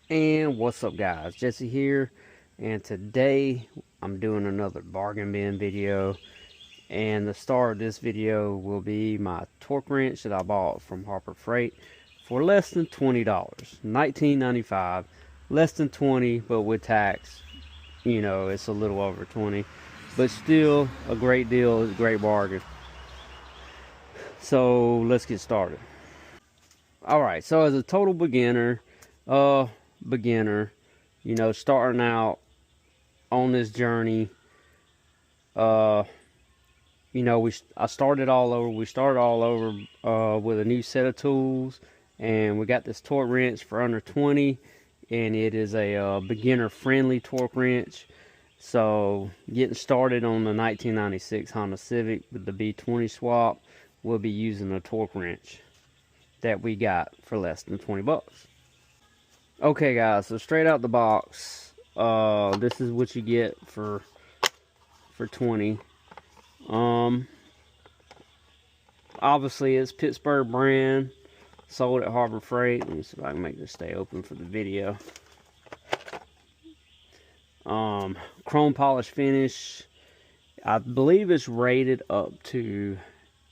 And what's up, guys? Jesse here, and today I'm doing another bargain bin video. And the star of this video will be my torque wrench that I bought from Harbor Freight for less than $20, $19.95, less than 20, but with tax, it's a little over 20, but still a great deal, a great bargain. So let's get started. All right, so as a total beginner, beginner, starting out on this journey, I started all over. We started all over with a new set of tools, and we got this torque wrench for under 20, and it is a beginner-friendly torque wrench. So getting started on the 1996 Honda Civic with the B20 swap, we'll be using a torque wrench that we got for less than 20 bucks. Okay, guys, so straight out the box, this is what you get for 20. Obviously it's Pittsburgh brand, sold at Harbor Freight. Let me see if I can make this stay open for the video. Chrome polish finish. I believe it's rated up to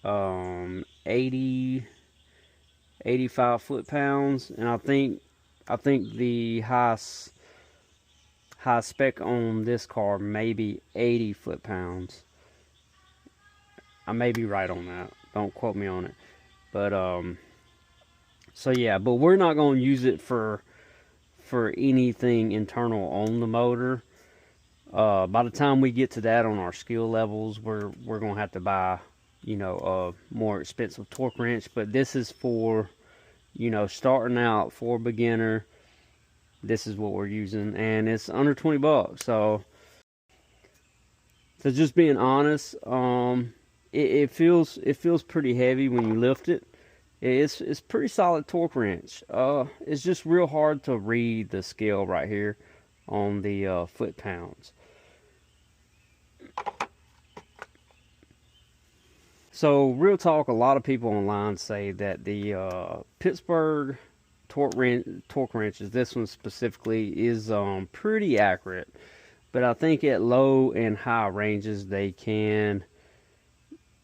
85 foot-pounds, and I think the high spec on this car may be 80 foot-pounds. I may be right on that. Don't quote me on it. But so yeah, but we're not going to use it for anything internal on the motor. By the time we get to that on our skill levels, we're going to have to buy, a more expensive torque wrench. But this is for, starting out for beginner. This is what we're using, and it's under 20 bucks. So just being honest, it feels pretty heavy when you lift it. It's pretty solid torque wrench. It's just real hard to read the scale right here on the foot-pounds. So real talk, a lot of people online say that the Pittsburgh torque wrenches, this one specifically, is pretty accurate. But I think at low and high ranges they can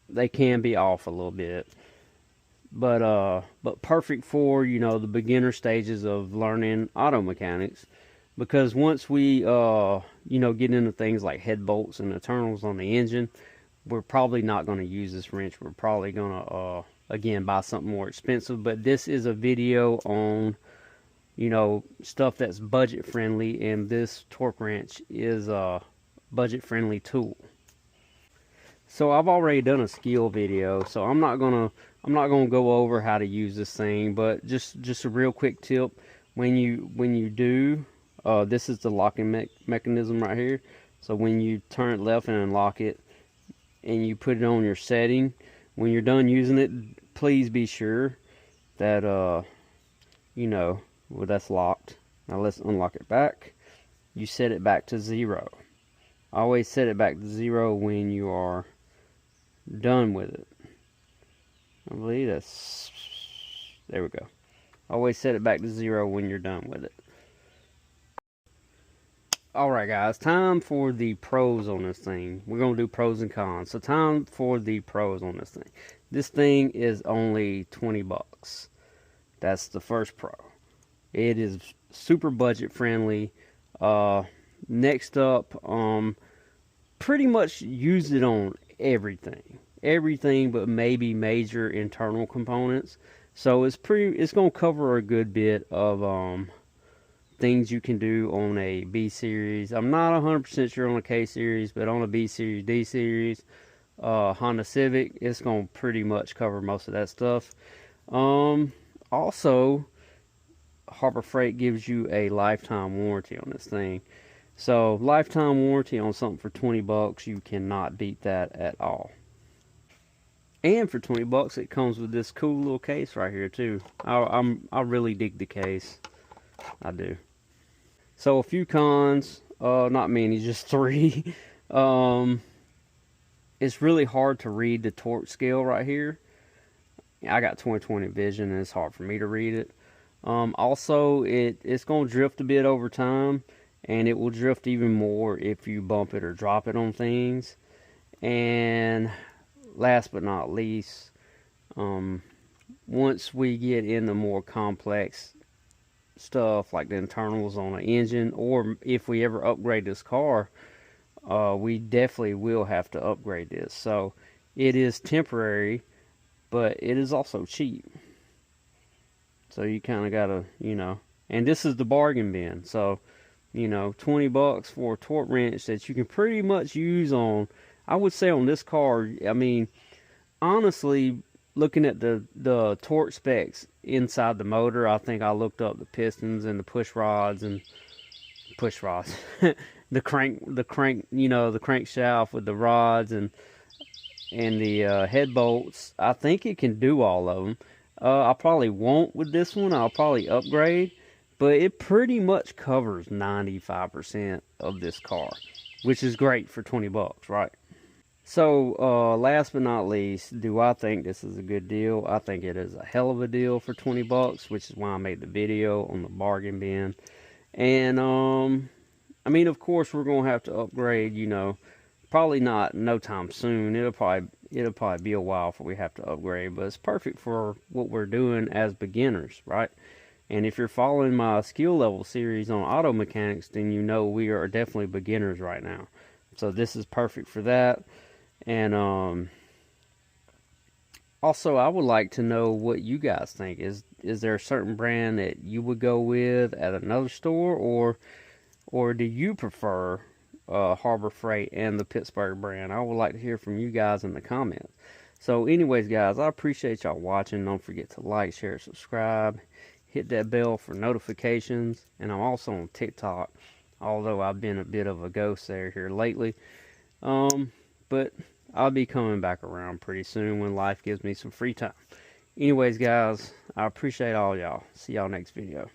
be off a little bit. But perfect for, the beginner stages of learning auto mechanics, because once we get into things like head bolts and internals on the engine, we're probably not going to use this wrench. We're probably going to again buy something more expensive. But this is a video on stuff that's budget friendly, and this torque wrench is a budget friendly tool. So I've already done a skill video, so I'm not gonna go over how to use this thing, but just a real quick tip. When you do, this is the locking mechanism right here. So when you turn it left and unlock it, and you put it on your setting, when you're done using it, please be sure that well, that's locked. Now let's unlock it back. You set it back to 0. Always set it back to 0 when you are done with it. I believe that's, there we go. Always set it back to 0 when you're done with it. Alright guys, time for the pros on this thing. We're going to do pros and cons. So time for the pros on this thing. This thing is only 20 bucks. That's the first pro. It is super budget friendly. Next up, pretty much use it on everything but maybe major internal components. So it's going to cover a good bit of things you can do on a B series. I'm not 100% sure on a K series, but on a B series, D series, Honda Civic, it's going to pretty much cover most of that stuff. Also, Harbor Freight gives you a lifetime warranty on this thing. So lifetime warranty on something for 20 bucks, you cannot beat that at all. And for 20 bucks, it comes with this cool little case right here too. I really dig the case. I do. So a few cons, not many, just 3. It's really hard to read the torque scale right here. I got 20/20 vision, and it's hard for me to read it. Also, it's going to drift a bit over time, and it will drift even more if you bump it or drop it on things. And last but not least, once we get into more complex stuff like the internals on an engine, or if we ever upgrade this car, we definitely will have to upgrade this. So it is temporary, but it is also cheap. So you kind of gotta, and this is the bargain bin. So, $20 for a torque wrench that you can pretty much use on, I would say on this car. I mean, honestly, looking at the torque specs inside the motor, I think I looked up the pistons and the push rods, the crank, the crankshaft with the rods and the head bolts. I think it can do all of them. I probably won't with this one. I'll probably upgrade, but it pretty much covers 95% of this car, which is great for $20, right? So, last but not least, do I think this is a good deal? I think it is a hell of a deal for $20, which is why I made the video on the bargain bin. And, I mean, of course, we're going to have to upgrade, probably not no time soon. It'll probably be a while before we have to upgrade, but it's perfect for what we're doing as beginners, right? And if you're following my skill level series on auto mechanics, then you know we are definitely beginners right now. So this is perfect for that. And also, I would like to know what you guys think. Is there a certain brand that you would go with at another store, or do you prefer Harbor Freight and the Pittsburgh brand? I would like to hear from you guys in the comments. So anyways, guys, I appreciate y'all watching. Don't forget to like, share, subscribe. Hit that bell for notifications. And I'm also on TikTok, although I've been a bit of a ghost here lately. But I'll be coming back around pretty soon when life gives me some free time. Anyways, guys, I appreciate all y'all. See y'all next video.